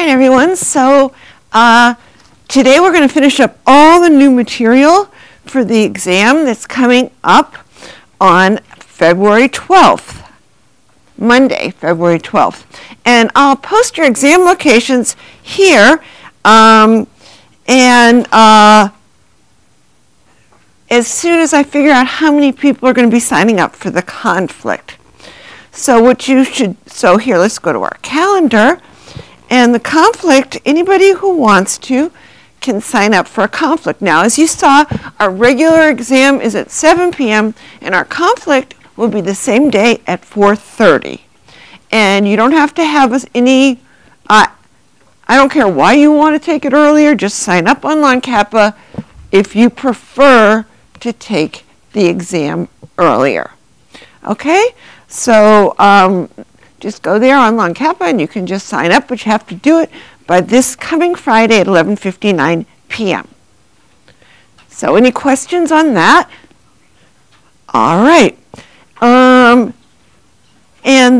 everyone. So today we're going to finish up all the new material for the exam that's coming up on February 12th, Monday, February 12th. And I'll post your exam locations here. As soon as I figure out how many people are going to be signing up for the conflict. So here, let's go to our calendar. And the conflict, anybody who wants to can sign up for a conflict. Now, as you saw, our regular exam is at 7 p.m. and our conflict will be the same day at 4:30. And you don't have to have any, I don't care why you want to take it earlier, just sign up on LonCappa if you prefer to take the exam earlier. Okay, so just go there on LonCappa and you can just sign up, but you have to do it by this coming Friday at 11:59 p.m. So any questions on that? All right. And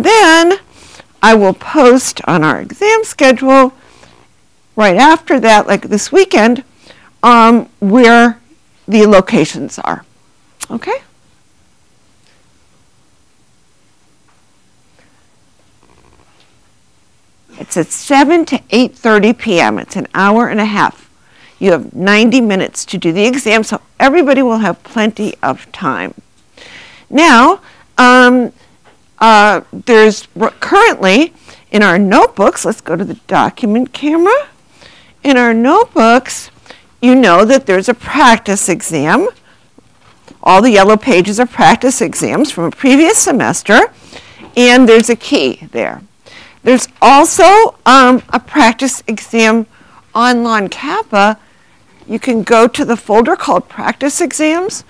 then I will post on our exam schedule right after that, like this weekend, where the locations are. Okay? It's at 7 to 8:30 p.m. It's an hour and a half. You have 90 minutes to do the exam, so everybody will have plenty of time. Now, there's currently in our notebooks, let's go to the document camera. In our notebooks, you know that there's a practice exam. All the yellow pages are practice exams from a previous semester, and there's a key there. There's also a practice exam on LonCappa. You can go to the folder called Practice Exams,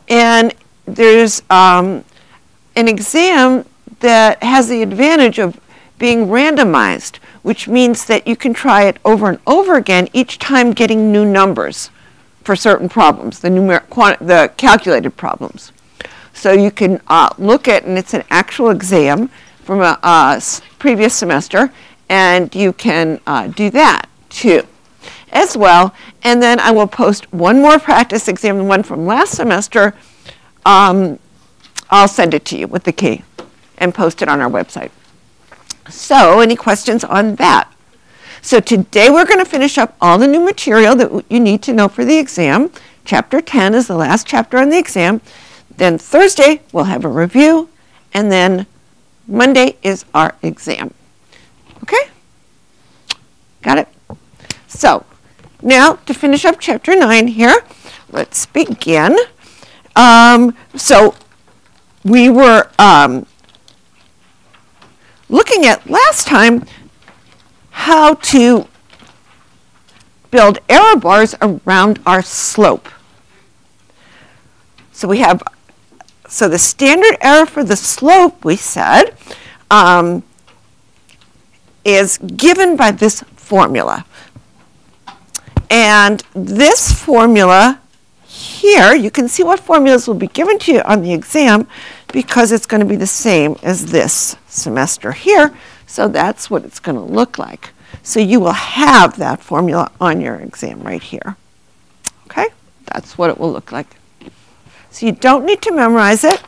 and there's an exam that has the advantage of being randomized, which means that you can try it over and over again, each time getting new numbers for certain problems, the calculated problems. So you can look at, and it's an actual exam from a previous semester, and you can do that too as well. And then I will post one more practice exam, the one from last semester. I'll send it to you with the key and post it on our website. So any questions on that? So today we're going to finish up all the new material that you need to know for the exam. Chapter 10 is the last chapter on the exam. Then Thursday we'll have a review, and then Monday is our exam. Okay? Got it? So now to finish up chapter 9 here, let's begin. So we were looking at last time how to build error bars around our slope. So we have, so the standard error for the slope, we said, is given by this formula. And this formula here, you can see what formulas will be given to you on the exam because it's going to be the same as this semester here. So that's what it's going to look like. So you will have that formula on your exam right here. Okay? That's what it will look like. So you don't need to memorize it.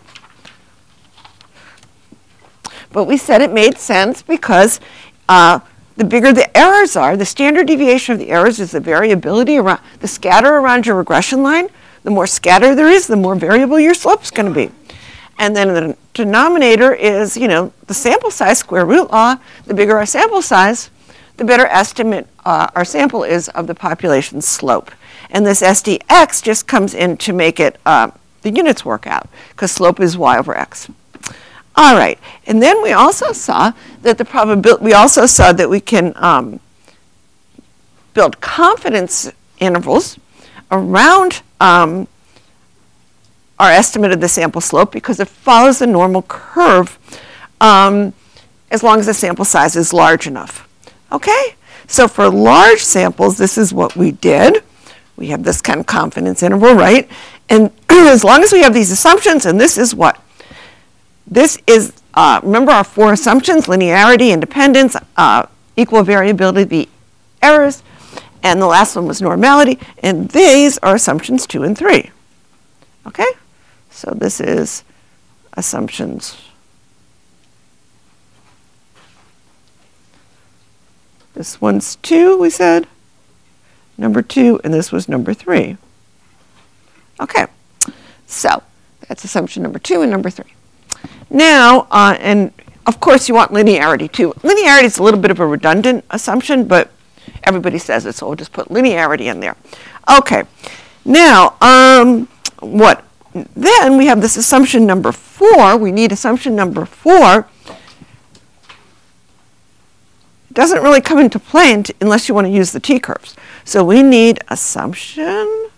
But we said it made sense because the bigger the errors are, the standard deviation of the errors is the variability around, the scatter around your regression line. The more scatter there is, the more variable your slope is going to be. And then the denominator is, you know, the sample size, square root law. The bigger our sample size, the better estimate our sample is of the population's slope. And this SDX just comes in to make it the units work out, because slope is y over x. All right, and then we also saw that the probability, we also saw that we can build confidence intervals around our estimate of the sample slope because it follows the normal curve as long as the sample size is large enough. Okay, so for large samples, this is what we did. We have this kind of confidence interval, right? And as long as we have these assumptions, and this is what? This is, remember our four assumptions: linearity, independence, equal variability, the errors. And the last one was normality. And these are assumptions 2 and 3. Okay? So this is assumptions. This one's 2, we said. Number 2, and this was number 3. Okay. So that's assumption number 2 and number 3. Now, and of course you want linearity too. Linearity is a little bit of a redundant assumption, but everybody says it, so we'll just put linearity in there. Okay. Now, what? Then we have this assumption number 4. We need assumption number 4. It doesn't really come into play unless you want to use the t-curves. So we need assumption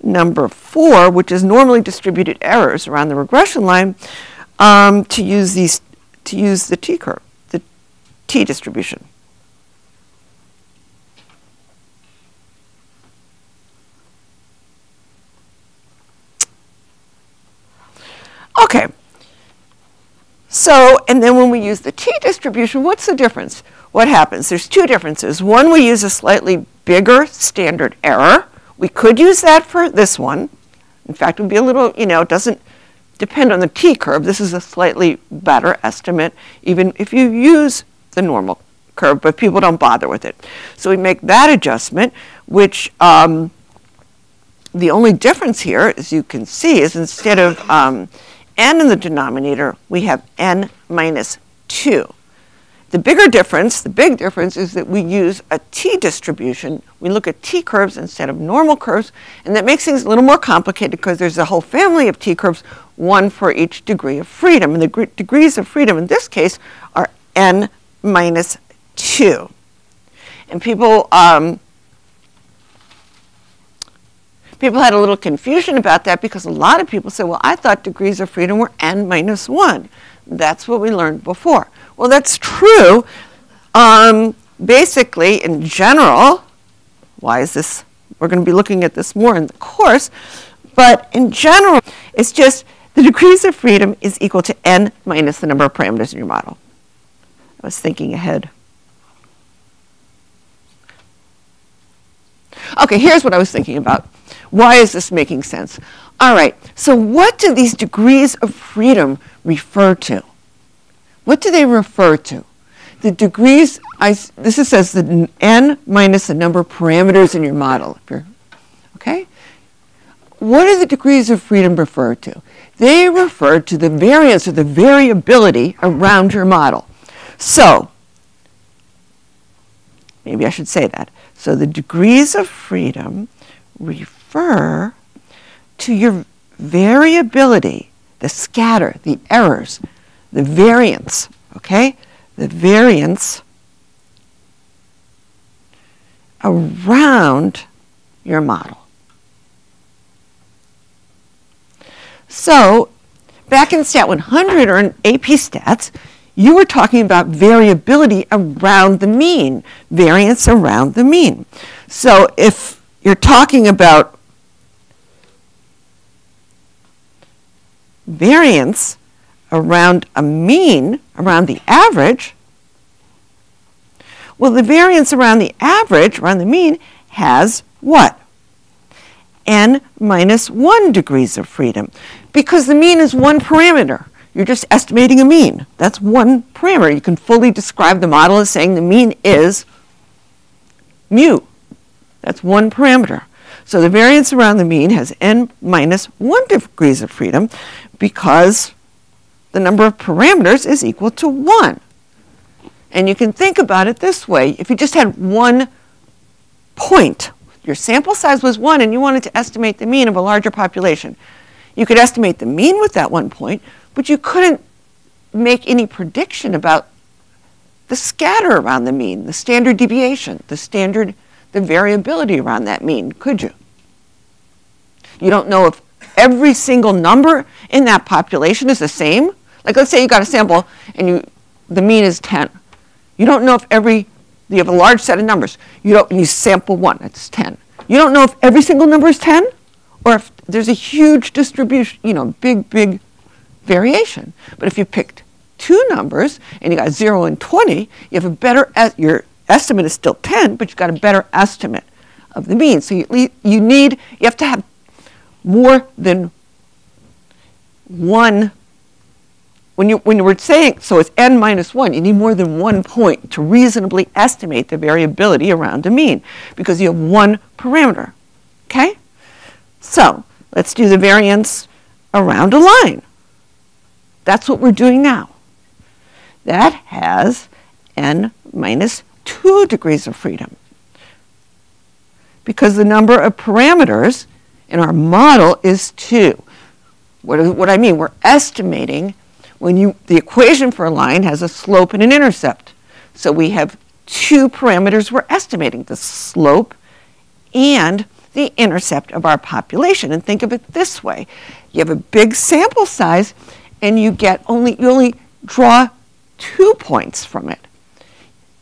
number 4, which is normally distributed errors around the regression line, to use the t-curve, the t distribution. Okay. So, and then when we use the t distribution, what's the difference? What happens? There's 2 differences. One, we use a slightly bigger standard error. We could use that for this one. In fact, it would be a little, it doesn't depend on the t-curve. This is a slightly better estimate, even if you use the normal curve, but people don't bother with it. So we make that adjustment, which the only difference here, as you can see, is instead of n in the denominator, we have n minus 2. The big difference is that we use a t distribution. We look at t curves instead of normal curves, and that makes things a little more complicated because there's a whole family of t curves, one for each degree of freedom. And the degrees of freedom in this case are n minus 2. And people had a little confusion about that because a lot of people said, well, I thought degrees of freedom were n minus 1. That's what we learned before. Well, that's true. Basically, in general, why is this? We're going to be looking at this more in the course. But in general, it's just the degrees of freedom is equal to n minus the number of parameters in your model. I was thinking ahead. Okay, here's what I was thinking about. Why is this making sense? All right, so what do these degrees of freedom refer to? What do they refer to? The degrees, this says the n minus the number of parameters in your model. Okay? What do the degrees of freedom refer to? They refer to the variance or the variability around your model. So, maybe I should say that. So the degrees of freedom refer to your variability, the scatter, the errors, the variance, okay? The variance around your model. So, back in Stat 100 or in AP Stats, you were talking about variability around the mean, variance around the mean. So if you're talking about variance around a mean, around the average, well, the variance around the average, around the mean, has what? N minus 1 degrees of freedom. Because the mean is one parameter. You're just estimating a mean. That's one parameter. You can fully describe the model as saying the mean is mu. That's one parameter. So the variance around the mean has n minus 1 degrees of freedom because the number of parameters is equal to 1. And you can think about it this way. If you just had one point, your sample size was 1 and you wanted to estimate the mean of a larger population, you could estimate the mean with that 1 point, but you couldn't make any prediction about the scatter around the mean, the standard deviation, the variability around that mean, could you? You don't know if every single number in that population is the same. Like let's say you got a sample and the mean is 10. You don't know if you have a large set of numbers. You sample 1, that's 10. You don't know if every single number is 10 or if there's a huge distribution, big variation. But if you picked 2 numbers and you got 0 and 20, you have a better, your estimate is still 10, but you've got a better estimate of the mean. So you have to have more than one. When you were saying, so it's n minus 1, you need more than 1 point to reasonably estimate the variability around a mean, because you have one parameter, okay? So let's do the variance around a line. That's what we're doing now. That has n minus 2 degrees of freedom, because the number of parameters in our model is 2. What I mean, we're estimating the equation for a line has a slope and an intercept. So we have 2 parameters we're estimating, the slope and the intercept of our population. And think of it this way. You have a big sample size and you only draw 2 points from it.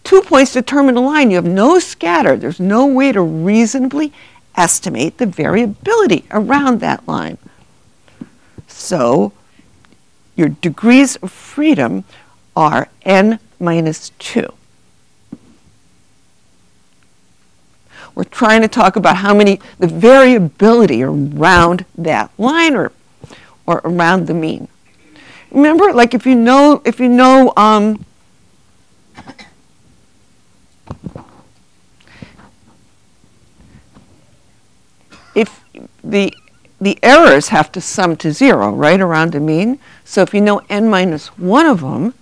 2 points determine a line. You have no scatter. There's no way to reasonably estimate the variability around that line. So your degrees of freedom are n minus 2. We're trying to talk about the variability around that line or around the mean. Remember, like if you know if the errors have to sum to 0, right, around the mean. So if you know n minus 1 of them,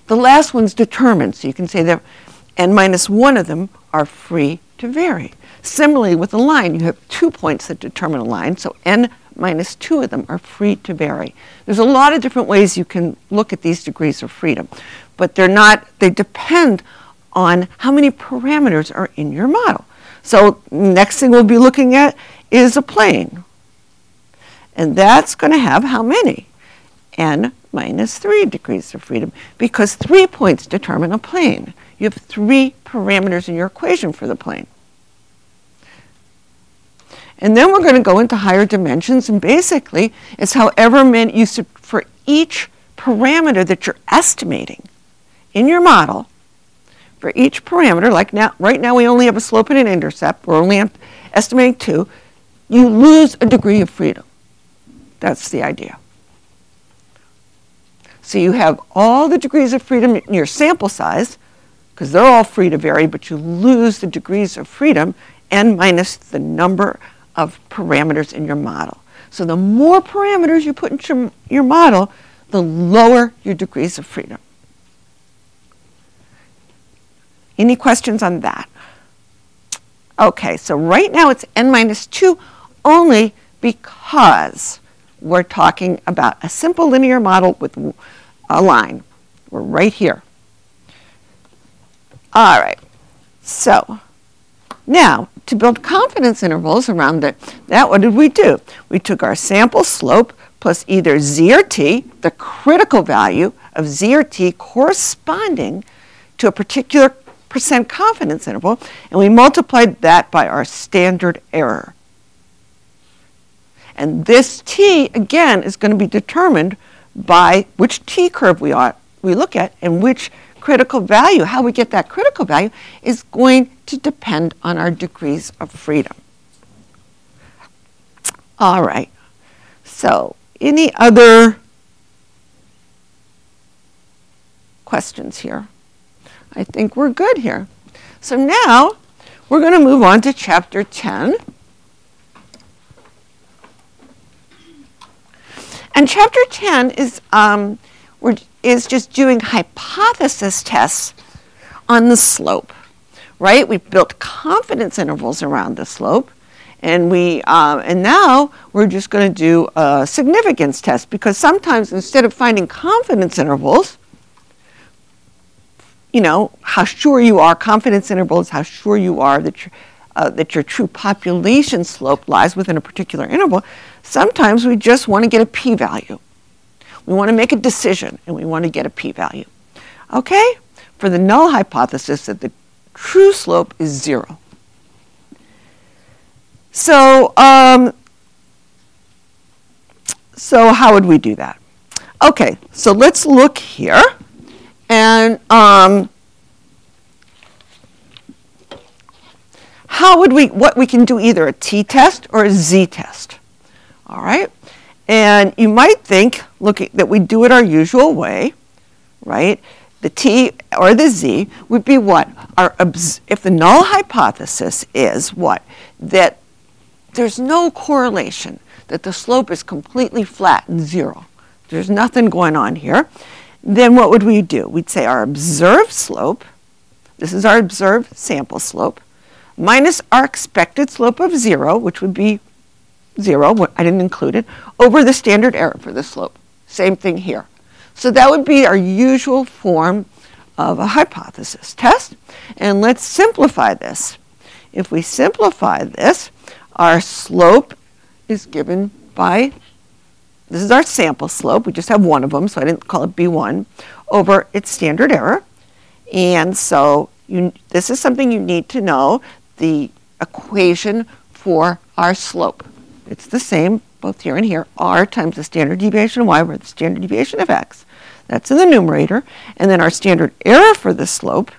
the last one's determined. So you can say that n minus 1 of them are free to vary. Similarly, with a line, you have 2 points that determine a line, so n minus 2 of them are free to vary. There's a lot of different ways you can look at these degrees of freedom, but they depend on how many parameters are in your model. So next thing we'll be looking at is a plane. And that's going to have how many? N minus 3 degrees of freedom, because 3 points determine a plane. You have 3 parameters in your equation for the plane. And then we're going to go into higher dimensions, and basically it's however many for each parameter that you're estimating in your model. For each parameter, like right now we only have a slope and an intercept, we're only estimating 2, you lose a degree of freedom. That's the idea. So you have all the degrees of freedom in your sample size, because they're all free to vary, but you lose the degrees of freedom n minus the number of parameters in your model. So the more parameters you put into your model, the lower your degrees of freedom. Any questions on that? Okay, so right now it's n minus 2 only because we're talking about a simple linear model with a line. We're right here. All right, so now to build confidence intervals around that, what did we do? We took our sample slope plus either z or t, the critical value of z or t corresponding to a particular % confidence interval, and we multiplied that by our standard error. And this t, again, is going to be determined by which t curve we look at, and which critical value, how we get that critical value, is going to depend on our degrees of freedom. All right, so any other questions here? I think we're good here. So now we're going to move on to chapter 10. And chapter 10 is just doing hypothesis tests on the slope, right? We've built confidence intervals around the slope, and now we're just going to do a significance test, because sometimes instead of finding confidence intervals, how sure you are, confidence intervals, how sure you are that your true population slope lies within a particular interval, sometimes we just want to get a p-value. We want to make a decision, and we want to get a p-value. Okay? For the null hypothesis that the true slope is 0. So, so how would we do that? Okay, so let's look here. And what we can do either a t-test or a z-test. All right? And you might think, that we do it our usual way, right? The t or the z would be what? If the null hypothesis is what? That there's no correlation, that the slope is completely flat and zero. There's nothing going on here. Then what would we do? We'd say our observed slope, this is our observed sample slope, minus our expected slope of 0, which would be 0, I didn't include it, over the standard error for the slope. Same thing here. So that would be our usual form of a hypothesis test. And let's simplify this. If we simplify this, our slope is given by, this is our sample slope, we just have one of them, so I didn't call it B1, over its standard error. And so this is something you need to know, the equation for our slope. It's the same both here and here, r times the standard deviation of y over the standard deviation of x. That's in the numerator. And then our standard error for the slope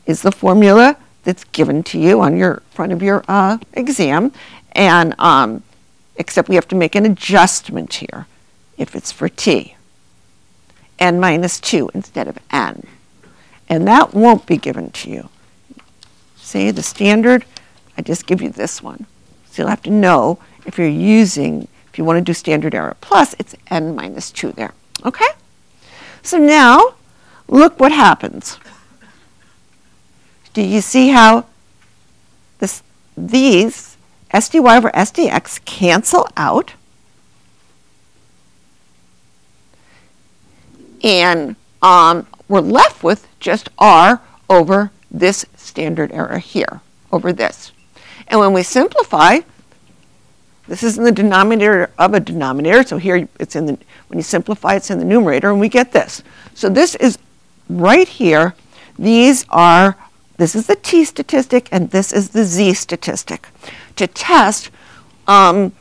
is the formula that's given to you on your front of your exam. And except we have to make an adjustment here if it's for t. n minus 2 instead of n. And that won't be given to you. Say the standard, I just give you this one. So you'll have to know if you're using, if you want to do standard error plus, it's n minus 2 there. Okay? So now, look what happens. Do you see how these SDY over SDX cancel out? And we're left with just R over this standard error here, over this. And when we simplify, this is in the denominator of a denominator, so here it's in the, when you simplify, it's in the numerator, and we get this. So this is right here, this is the t statistic, and this is the z statistic. To test the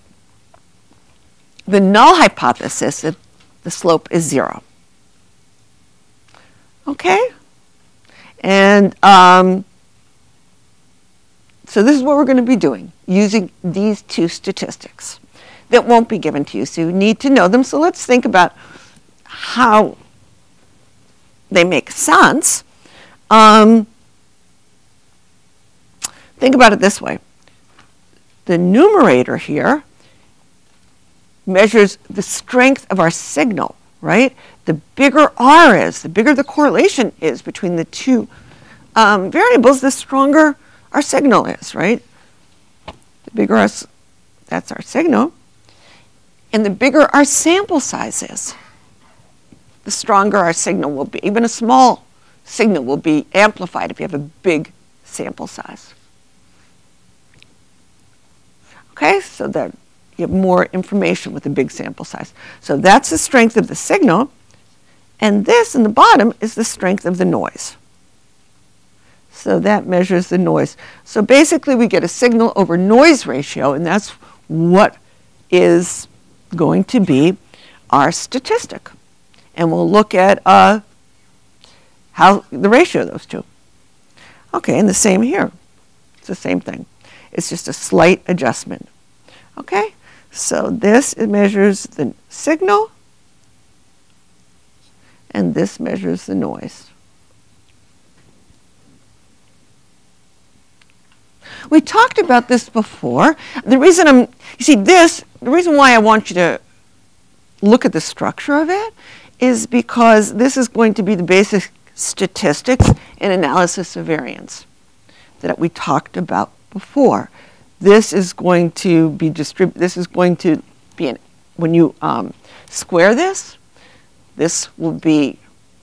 null hypothesis that the slope is 0. Okay? And so this is what we're going to be doing, using these two statistics that won't be given to you. So you need to know them. So let's think about how they make sense. Think about it this way. The numerator here measures the strength of our signal, right? The bigger R is, the bigger the correlation is between the two variables, the stronger our signal is, right? The bigger that's our signal. And the bigger our sample size is, the stronger our signal will be. Even a small signal will be amplified if you have a big sample size. Okay, so that you have more information with a big sample size. So that's the strength of the signal. And this in the bottom is the strength of the noise. So that measures the noise. So basically we get a signal over noise ratio, and that's what is going to be our statistic. And we'll look at how the ratio of those two. Okay, and the same here. It's the same thing. It's just a slight adjustment. Okay, so this, it measures the signal, and this measures the noise. We talked about this before. The reason the reason why I want you to look at the structure of it is because this is going to be the basic statistics in analysis of variance that we talked about before. This is going to be when you square this will be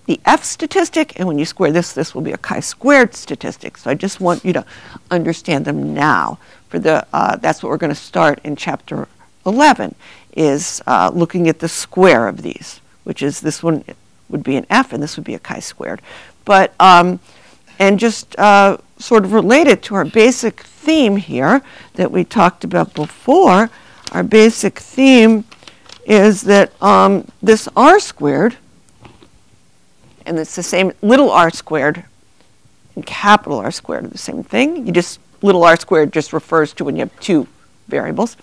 the F statistic, and when you square this will be a chi-squared statistic. So I just want you to understand them now. That's what we're going to start in chapter 11, is looking at the square of these, which is this one would be an F, and this would be a chi-squared. But, and just sort of related to our basic theme here that we talked about before, our basic theme is that this r squared, and it's the same, little r squared and capital R squared are the same thing. You just little r squared just refers to when you have two variables.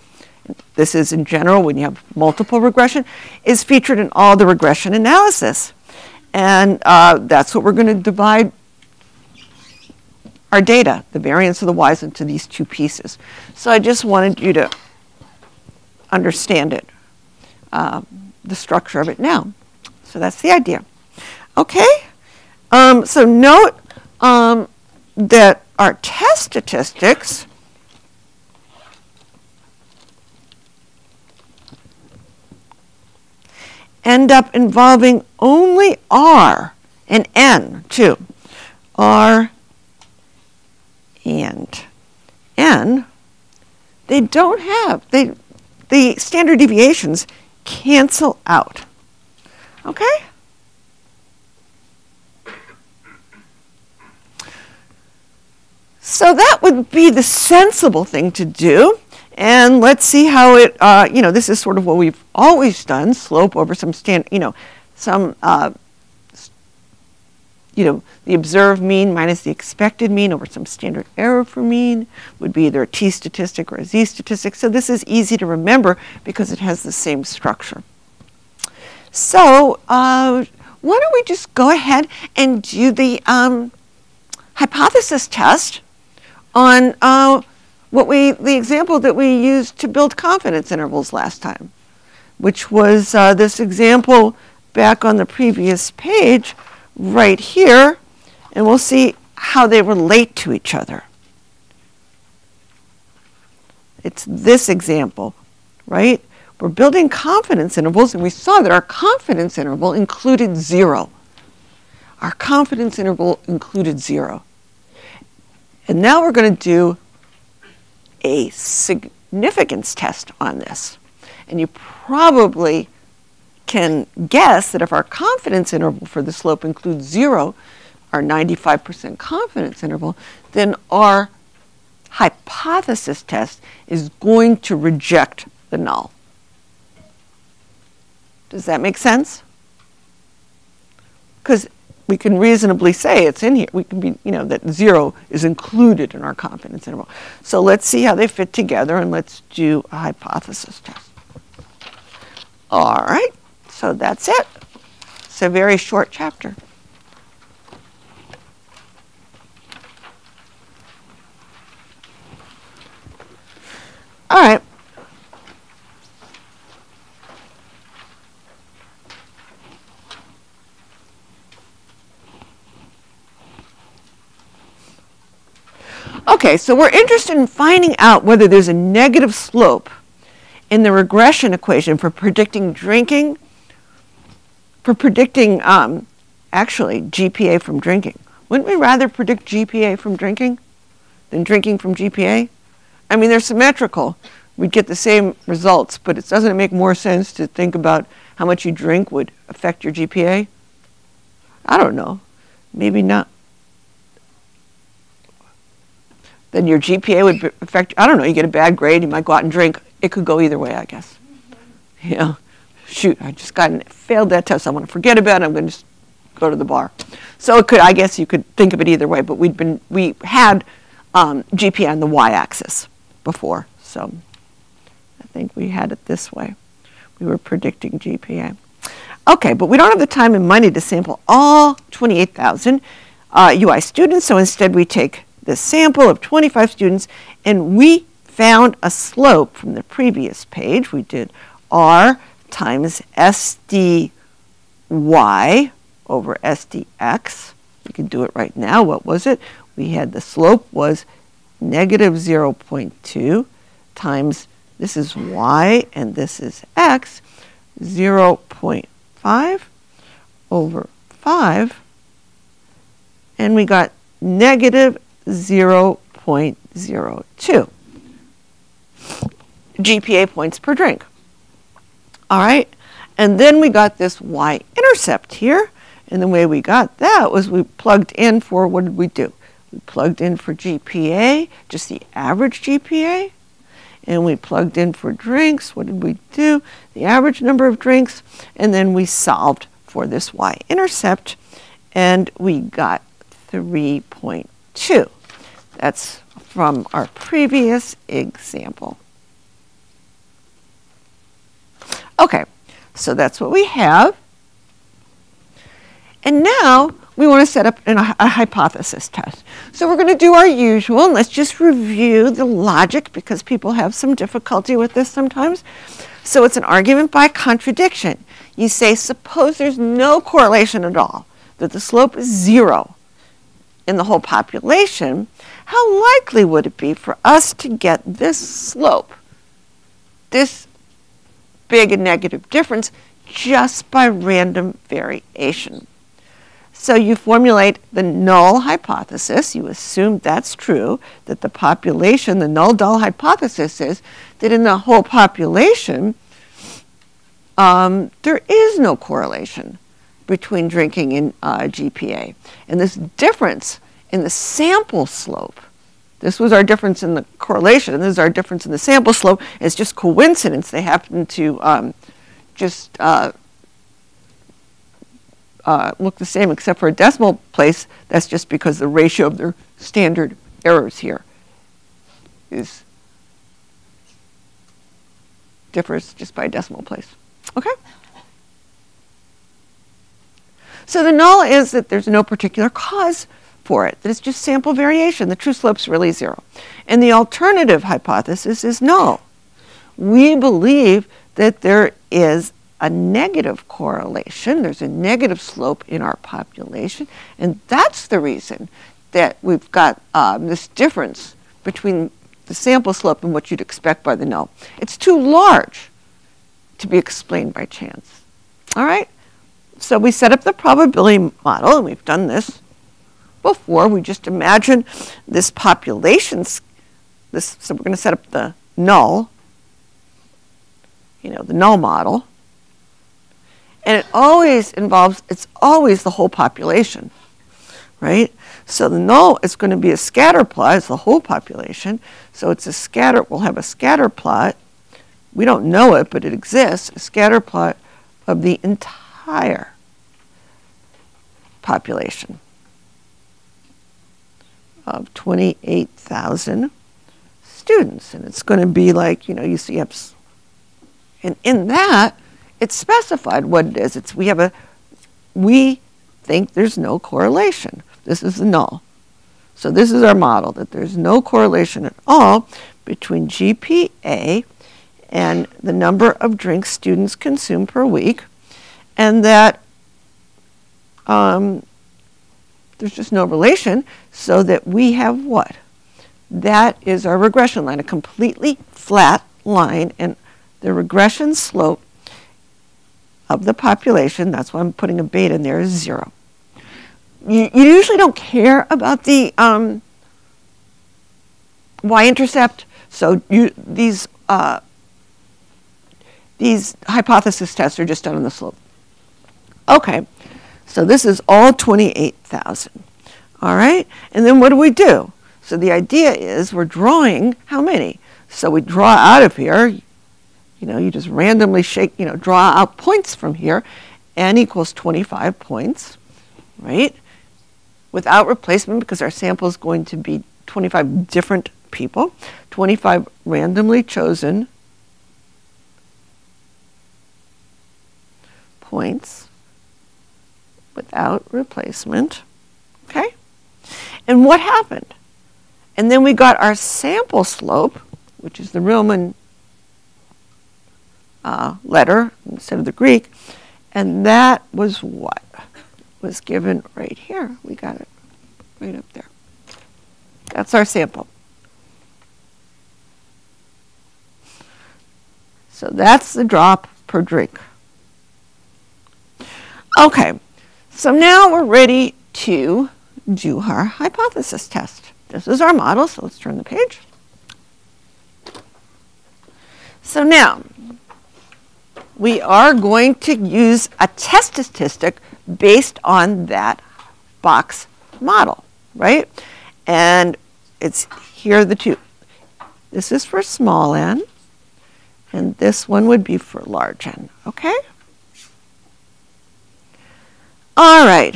This is in general when you have multiple regression, is featured in all the regression analysis. And that's what we're going to divide our data, the variance of the y's, into these two pieces. So I just wanted you to understand it, the structure of it now. So that's the idea. Okay, so note that our test statistics end up involving only R and N too. R and N, they don't have, the standard deviations cancel out. Okay? So that would be the sensible thing to do. And let's see how it, this is sort of what we've always done, slope over some the observed mean minus the expected mean over some standard error for mean would be either a t statistic or a z statistic. So this is easy to remember because it has the same structure. So why don't we just go ahead and do the hypothesis test on the example that we used to build confidence intervals last time, which was this example back on the previous page right here, and we'll see how they relate to each other. It's this example, right? We're building confidence intervals, and we saw that our confidence interval included 0. Our confidence interval included 0. And now we're going to do a significance test on this. And you probably can guess that if our confidence interval for the slope includes 0, our 95% confidence interval, then our hypothesis test is going to reject the null. Does that make sense? Because we can reasonably say it's in here. We can be, that 0 is included in our confidence interval. So let's see how they fit together, and let's do a hypothesis test. All right, so that's it. It's a very short chapter. All right. Okay, so we're interested in finding out whether there's a negative slope in the regression equation for predicting drinking, actually GPA from drinking. Wouldn't we rather predict GPA from drinking than drinking from GPA? I mean, they're symmetrical. We'd get the same results, but doesn't it make more sense to think about how much you drink would affect your GPA? I don't know. Maybe not. Then your GPA would affect, I don't know, you get a bad grade, you might go out and drink. It could go either way, I guess. Yeah, shoot, I just failed that test. I want to forget about it. I'm going to just go to the bar. So it could, I guess you could think of it either way, but we had GPA on the y-axis before, so I think we had it this way. We were predicting GPA. Okay, but we don't have the time and money to sample all 28,000 UI students, so instead we take this sample of 25 students, and we found a slope from the previous page. We did R times SDY over SDX. We can do it right now. What was it? We had the slope was negative 0.2 times, this is y and this is x, 0.5 over 5, and we got negative 0.02 GPA points per drink. All right, and then we got this y-intercept here, and the way we got that was we plugged in for, what did we do? We plugged in for GPA, just the average GPA, and we plugged in for drinks. What did we do? The average number of drinks, and then we solved for this y-intercept, and we got 3.2. That's from our previous example. Okay, so that's what we have. And now we want to set up a hypothesis test. So we're going to do our usual, and let's just review the logic because people have some difficulty with this sometimes. So it's an argument by contradiction. You say, suppose there's no correlation at all, that the slope is 0 in the whole population. How likely would it be for us to get this slope, this big and negative difference, just by random variation? So you formulate the null hypothesis. You assume that's true, that the population, the null hypothesis is that in the whole population, there is no correlation between drinking and GPA. And this difference in the sample slope, this was our difference in the correlation, and this is our difference in the sample slope. It's just coincidence. They happen to look the same except for a decimal place. That's just because the ratio of their standard errors here differs just by a decimal place. Okay? So the null is that there's no particular cause for it, that it's just sample variation. The true slope's really 0. And the alternative hypothesis is no. We believe that there is a negative correlation. There's a negative slope in our population, and that's the reason that we've got this difference between the sample slope and what you'd expect by the null. It's too large to be explained by chance. All right? So we set up the probability model, and we've done this before. We just imagine this population. So we're going to set up the null, the null model. And it always involves, it's always the whole population, right? So the null is going to be a scatter plot, it's the whole population. So it's a scatter, we'll have a scatter plot. We don't know it, but it exists, a scatter plot of the entire population of 28,000 students. And it's going to be like, you see, and in that, it's specified what it is. We think there's no correlation. This is the null. So this is our model, that there's no correlation at all between GPA and the number of drinks students consume per week, and that there's just no relation, so that we have what? That is our regression line, a completely flat line, and the regression slope of the population, that's why I'm putting a beta in there, is 0. You usually don't care about the y-intercept, so these hypothesis tests are just done on the slope. Okay, so this is all 28,000. All right, and then what do? So the idea is we're drawing how many? So we draw out of here. You just randomly draw out points from here. N equals 25 points, right? Without replacement, because our sample is going to be 25 different people. 25 randomly chosen points without replacement, okay? And what happened? And then we got our sample slope, which is the Roman letter instead of the Greek, and that was what was given right here. We got it right up there. That's our sample. So that's the drop per drink. Okay, so now we're ready to do our hypothesis test. This is our model, so let's turn the page. So now, we are going to use a test statistic based on that box model, right? And it's here the two. This is for small n, and this one would be for large n, okay? All right.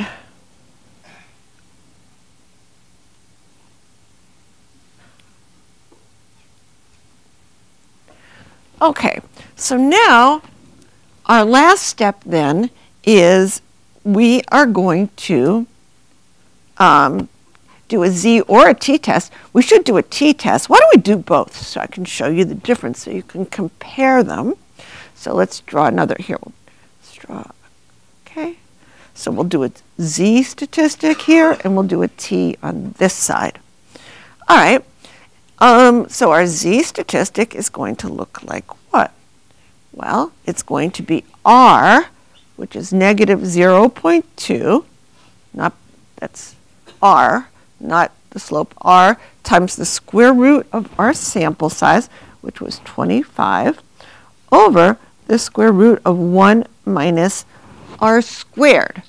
Okay, so now our last step then is we are going to do a z or a t-test. We should do a t-test. Why don't we do both so I can show you the difference so you can compare them. So let's draw another here. Let's draw, okay. So we'll do a z statistic here and we'll do a t on this side. All right, so our z statistic is going to look like what? Well, it's going to be r, which is negative 0.2, that's r, not the slope, r times the square root of our sample size, which was 25, over the square root of 1 minus r squared.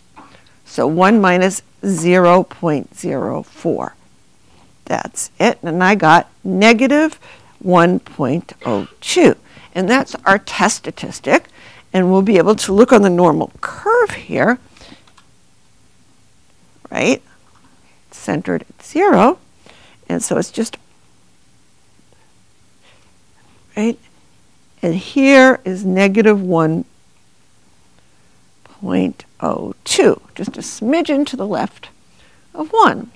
So 1 minus 0.04. That's it. And I got negative 1.02. And that's our test statistic. And we'll be able to look on the normal curve here, right? Centered at 0. And so it's just, right? And here is negative 1.02, just a smidgen to the left of 1.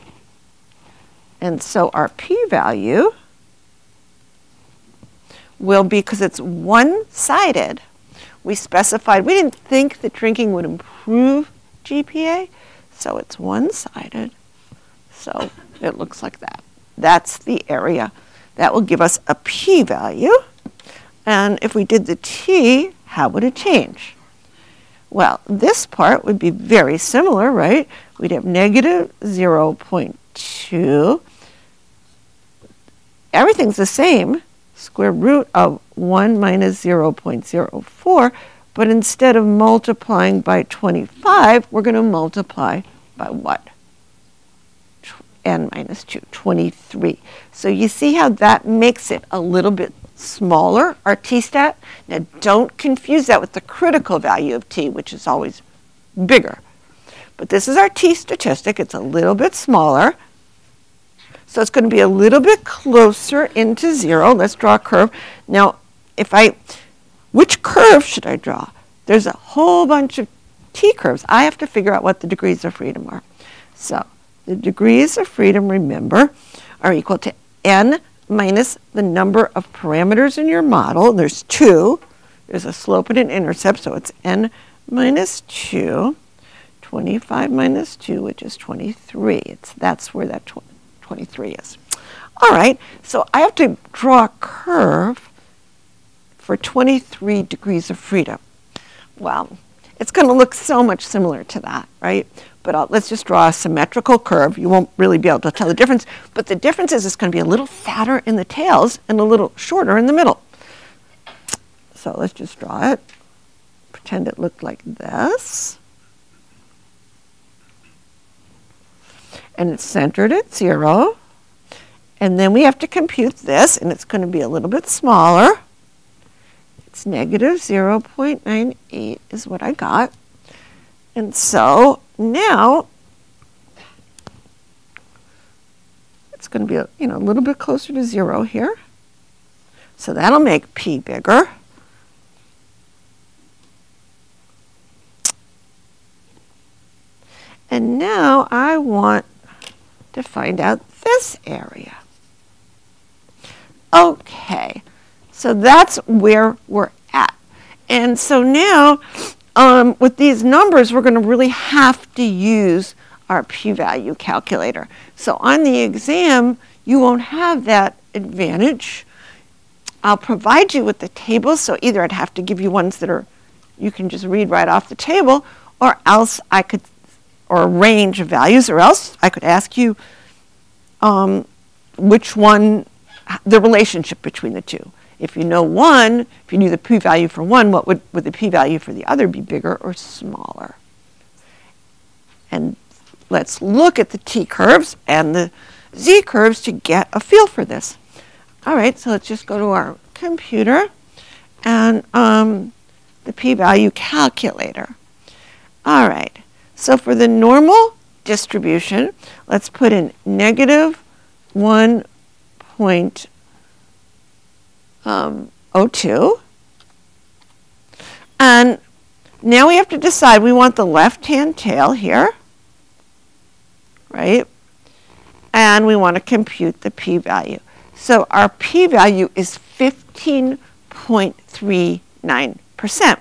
And so our p-value will be, because it's one-sided, we specified, we didn't think that drinking would improve GPA, so it's one-sided. So it looks like that. That's the area. That will give us a p-value. And if we did the t, how would it change? Well, this part would be very similar, right? We'd have negative 0.2. Everything's the same, square root of 1 minus 0.04, but instead of multiplying by 25, we're going to multiply by what? N minus 2, 23. So you see how that makes it a little bit smaller, our t-stat. Now don't confuse that with the critical value of t, which is always bigger. But this is our t-statistic. It's a little bit smaller. So it's going to be a little bit closer into 0. Let's draw a curve. Now, which curve should I draw? There's a whole bunch of t-curves. I have to figure out what the degrees of freedom are. So the degrees of freedom, remember, are equal to n minus the number of parameters in your model. There's 2. There's a slope and an intercept, so it's n minus 2. 25 minus 2, which is 23. That's where that 23 is. All right, so I have to draw a curve for 23 degrees of freedom. Well, it's going to look so much similar to that, right? But let's just draw a symmetrical curve. You won't really be able to tell the difference. But the difference is it's going to be a little fatter in the tails and a little shorter in the middle. So let's just draw it. Pretend it looked like this. And it's centered at 0. And then we have to compute this, and it's going to be a little bit smaller. It's negative 0.98 is what I got. And so now it's going to be a little bit closer to 0 here. So that'll make p bigger. And now I want to find out this area. Okay, so that's where we're at. And so now with these numbers, we're going to really have to use our p-value calculator. So on the exam, you won't have that advantage. I'll provide you with the tables, so either I'd have to give you ones that you can just read right off the table, or else or a range of values, or else I could ask you which one, the relationship between the two. If you know one, if you knew the p-value for one, what would the p-value for the other be, bigger or smaller? And let's look at the t-curves and the z-curves to get a feel for this. All right, so let's just go to our computer and the p-value calculator. All right, so for the normal distribution, let's put in negative 1.02. And now we have to decide, we want the left-hand tail here, right? And we want to compute the p-value. So our p-value is 15.39%,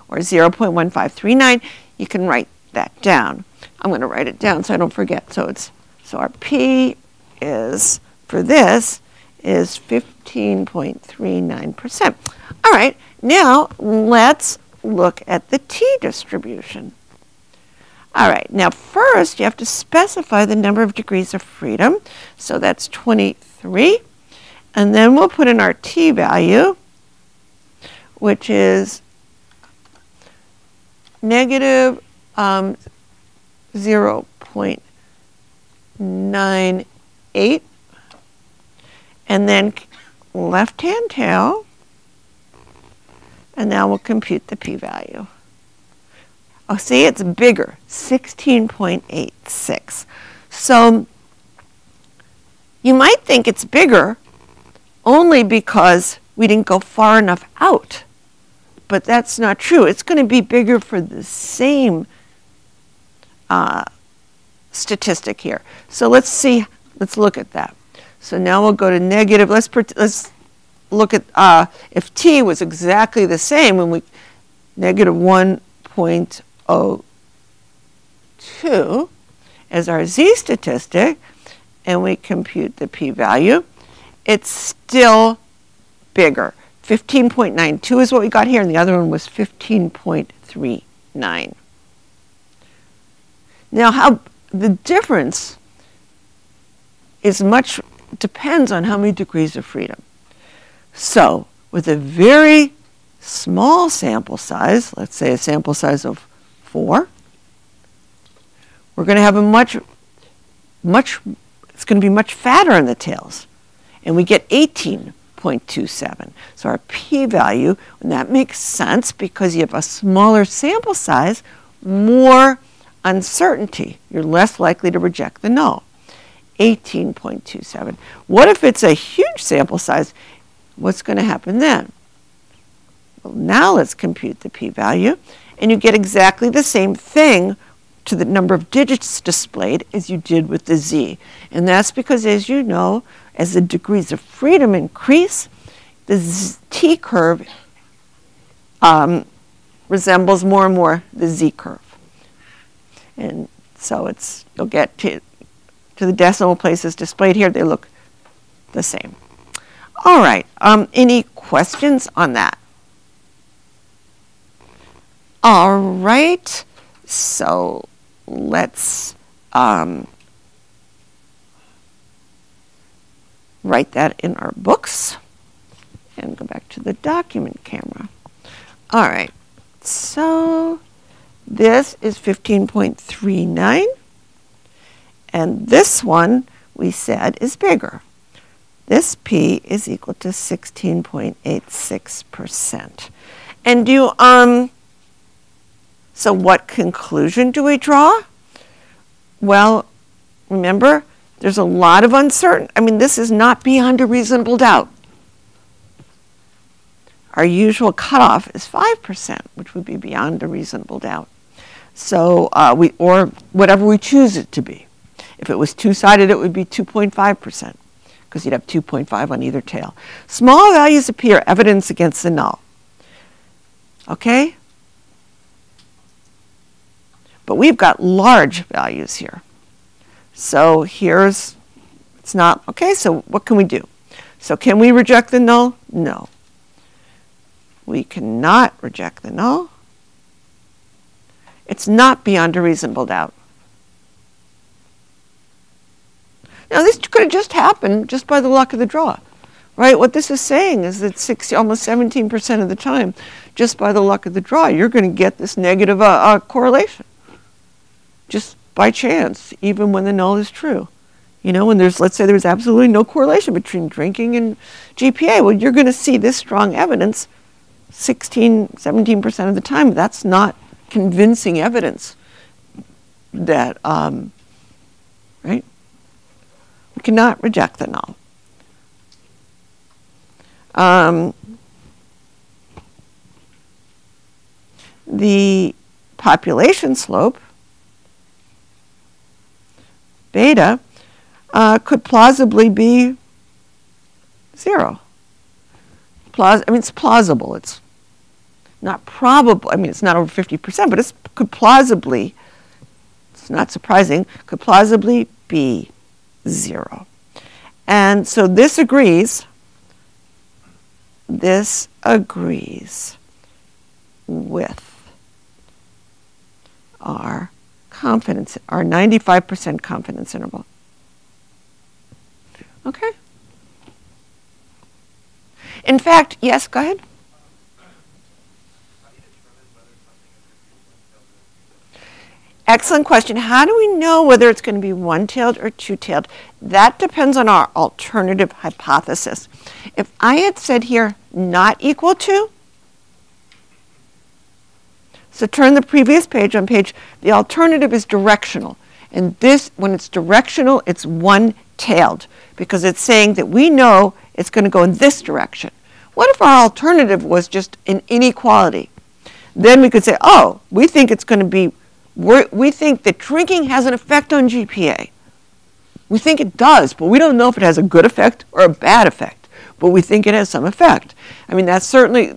or 0.1539. You can write that down. I'm going to write it down so I don't forget. So our p is, for this, is 15.39%. All right, now let's look at the t-distribution. All right, now first you have to specify the number of degrees of freedom. So that's 23. And then we'll put in our t-value, which is negative 0.98. And then left-hand tail. And now we'll compute the p-value. Oh, see, it's bigger, 16.86. So you might think it's bigger only because we didn't go far enough out. But that's not true. It's going to be bigger for the same statistic here. So let's look at that. So now we'll go to negative. Let's look at if t was exactly the same when we negative 1.02 as our z statistic, and we compute the p-value, it's still bigger. 15.92 is what we got here, and the other one was 15.39. Now, the difference depends on how many degrees of freedom. So, with a very small sample size, let's say a sample size of 4, we're going to have it's going to be much fatter in the tails. And we get 18.27. So our p-value, and that makes sense because you have a smaller sample size, more uncertainty. You're less likely to reject the null. 18.27. What if it's a huge sample size? What's going to happen then? Well, now let's compute the p-value, and you get exactly the same thing to the number of digits displayed as you did with the z. And that's because, as you know, as the degrees of freedom increase, the t-curve resembles more and more the z-curve. And so you'll get to the decimal places displayed here, they look the same. All right, any questions on that? All right, so let's write that in our books and go back to the document camera. All right, so this is 15.39, and this one we said is bigger. This p is equal to 16.86%. And so what conclusion do we draw? Well, remember, there's a lot of uncertainty. I mean, this is not beyond a reasonable doubt. Our usual cutoff is 5%, which would be beyond a reasonable doubt. So or whatever we choose it to be. If it was two-sided, it would be 2.5%, because you'd have 2.5 on either tail. Small values appear evidence against the null. Okay? But we've got large values here. So it's not, okay, so what can we do? So can we reject the null? No. We cannot reject the null. It's not beyond a reasonable doubt. Now, this could have just happened just by the luck of the draw, right? What this is saying is that almost 17% of the time, just by the luck of the draw, you're going to get this negative correlation, just by chance, even when the null is true. You know, when let's say there's absolutely no correlation between drinking and GPA, well, you're going to see this strong evidence 17% of the time. That's not convincing evidence that, right? We cannot reject the null. the population slope, beta, could plausibly be 0. I mean, it's plausible. It's not probable. I mean, it's not over 50%, but it could plausibly, it's not surprising, could plausibly be 0. And so this agrees with our confidence, our 95% confidence interval. Okay? In fact, yes, go ahead. Excellent question. How do we know whether it's going to be one-tailed or two-tailed? That depends on our alternative hypothesis. If I had said here not equal to, so turn the previous page on the alternative is directional. And this, when it's directional, it's one-tailed because it's saying that we know it's going to go in this direction. What if our alternative was just an inequality? Then we could say, oh, we think it's going to be, we think that drinking has an effect on GPA. We think it does, but we don't know if it has a good effect or a bad effect. But we think it has some effect. I mean, that's certainly,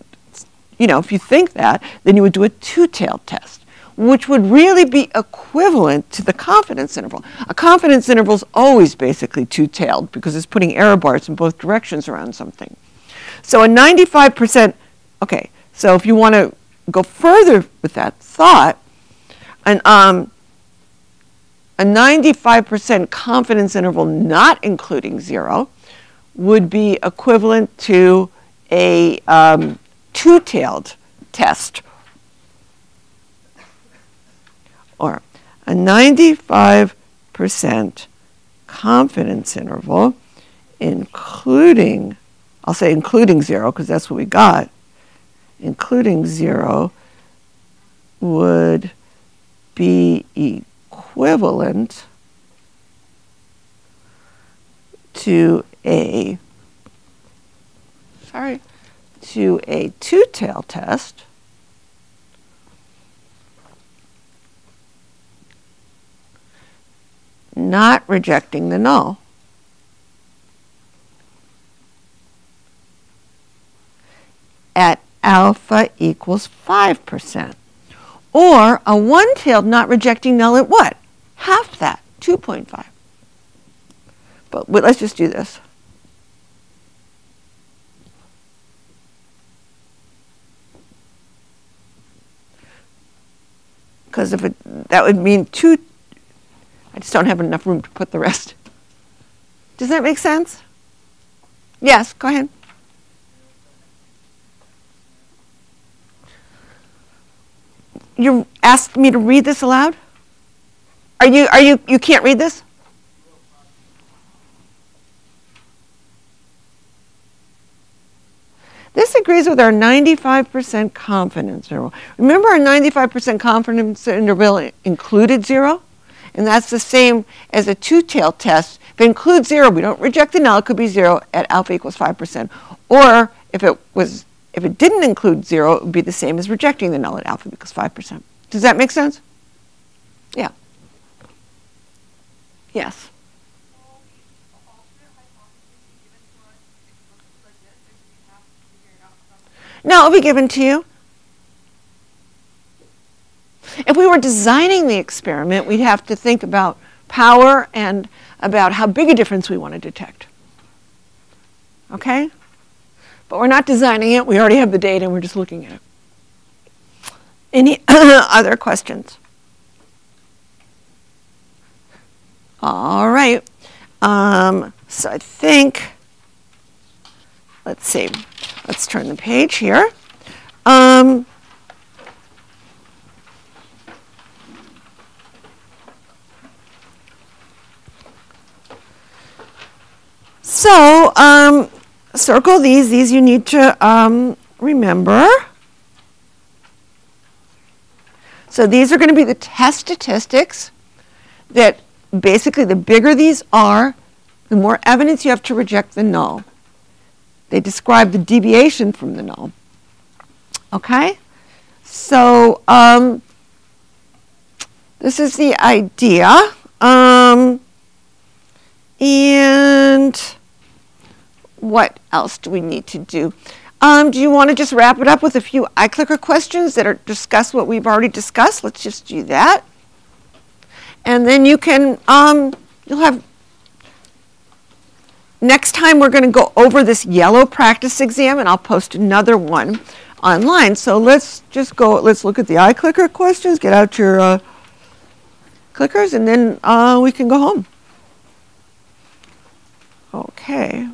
you know, if you think that, then you would do a two-tailed test, which would really be equivalent to the confidence interval. A confidence interval is always basically two-tailed because it's putting error bars in both directions around something. So a 95%, okay, so if you want to go further with that thought, a 95% confidence interval not including 0 would be equivalent to a two-tailed test, or a 95% confidence interval including, I'll say including 0 because that's what we got, including 0 would be equivalent to a two-tailed test not rejecting the null. At alpha equals 5%. Or a one-tailed not rejecting null at what? Half that, 2.5. But let's just do this. Because if that would mean two, I just don't have enough room to put the rest. Does that make sense? Yes, go ahead. You asked me to read this aloud? You can't read this? This agrees with our 95% confidence interval. Remember our 95% confidence interval included 0? And that's the same as a two-tailed test. If it includes 0, we don't reject the null, it could be 0 at alpha equals 5%. Or if it didn't include 0, it would be the same as rejecting the null at alpha equals 5%. Does that make sense? Yeah. Yes. No, it'll be given to you. If we were designing the experiment, we'd have to think about power and about how big a difference we want to detect. Okay? But we're not designing it. We already have the data, and we're just looking at it. Any other questions? All right. So I think, let's see. Let's turn the page here. So circle these. These you need to remember. So these are going to be the test statistics that basically the bigger these are, the more evidence you have to reject the null. They describe the deviation from the null. Okay? So this is the idea. And what else do we need to do? Do you want to just wrap it up with a few iClicker questions that are discuss what we've already discussed? Let's just do that. And then you can, you'll have, next time we're going to go over this yellow practice exam, and I'll post another one online. So let's just go, let's look at the iClicker questions, get out your clickers, and then we can go home. Okay.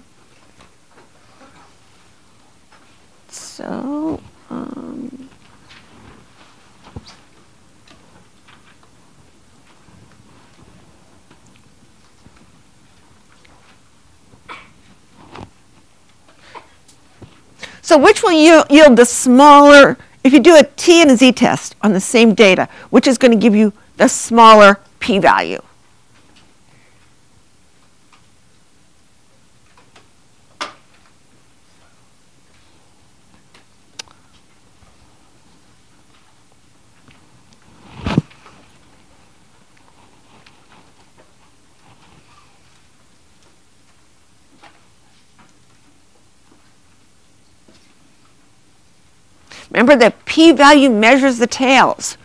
So, so which will yield the smaller, if you do a t and a z-test on the same data, which is going to give you the smaller p-value? Remember that p-value measures the tails.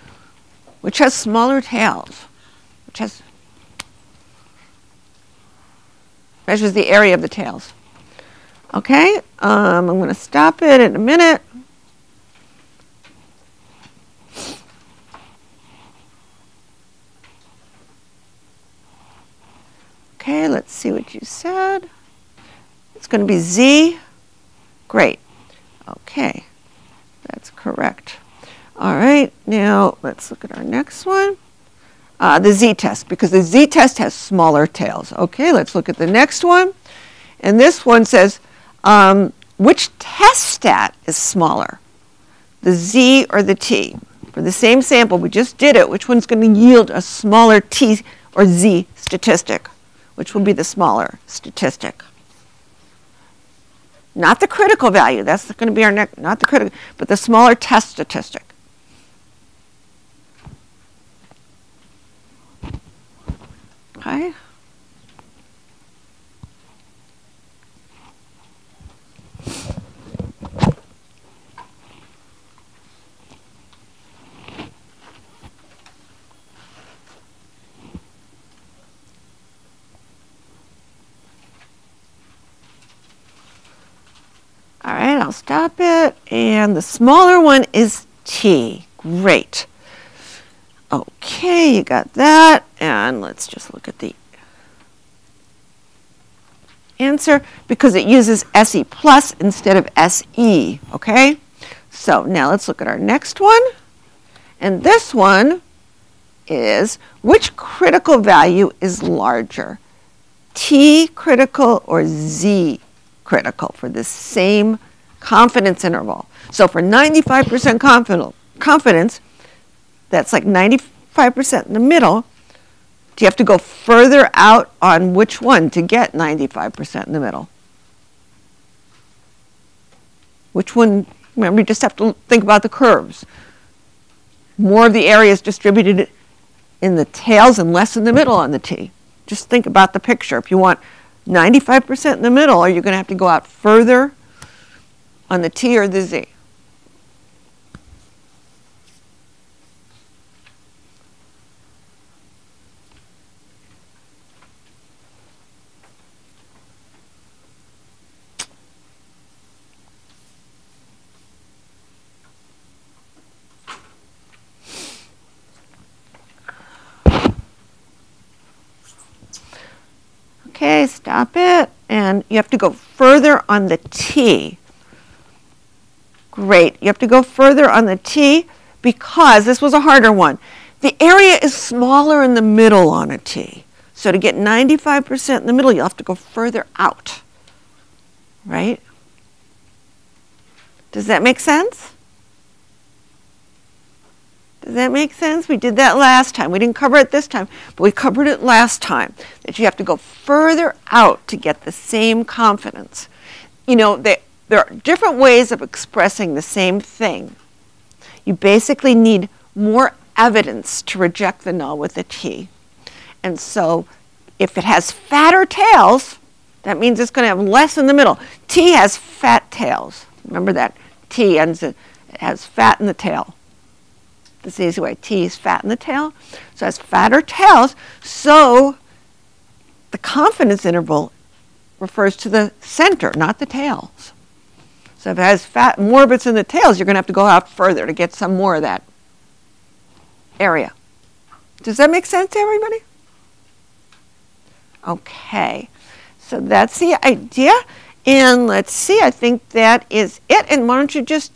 Which has smaller tails? Which has measures the area of the tails. Okay, I'm going to stop it in a minute. Okay, let's see what you said. It's going to be Z. Great. Okay. That's correct. All right, now let's look at our next one. The z-test, because the z-test has smaller tails. Okay, let's look at the next one. And this one says, which test stat is smaller, the z or the t? For the same sample, we just did it. Which one's going to yield a smaller t or z statistic? Which will be the smaller statistic? Not the critical value, that's going to be our next, not the critical, but the smaller test statistic. Okay. All right, I'll stop it. And the smaller one is T. Great. Okay, you got that. And let's just look at the answer because it uses SE plus instead of SE. Okay? So now let's look at our next one. And this one is, which critical value is larger? T critical or Z critical for the same confidence interval? So for 95% confidence, that's like 95% in the middle. Do you have to go further out on which one to get 95% in the middle? Which one? Remember, you just have to think about the curves. More of the area is distributed in the tails and less in the middle on the T. Just think about the picture. If you want 95% in the middle, are you going to have to go out further on the T or the Z? Okay, stop it. And you have to go further on the T. Great. You have to go further on the T because this was a harder one. The area is smaller in the middle on a T. So to get 95% in the middle, you'll have to go further out. Right? Does that make sense? Does that make sense? We did that last time. We didn't cover it this time, but we covered it last time, that you have to go further out to get the same confidence. You know, there are different ways of expressing the same thing. You basically need more evidence to reject the null with the t. And so if it has fatter tails, that means it's going to have less in the middle. T has fat tails. Remember that. T it has fat in the tail. This is the easy way. T is fat in the tail. So it has fatter tails. So the confidence interval refers to the center, not the tails. So if it has more bits in the tails, you're going to have to go out further to get some more of that area. Does that make sense to everybody? Okay. So that's the idea. And let's see, I think that is it. And why don't you just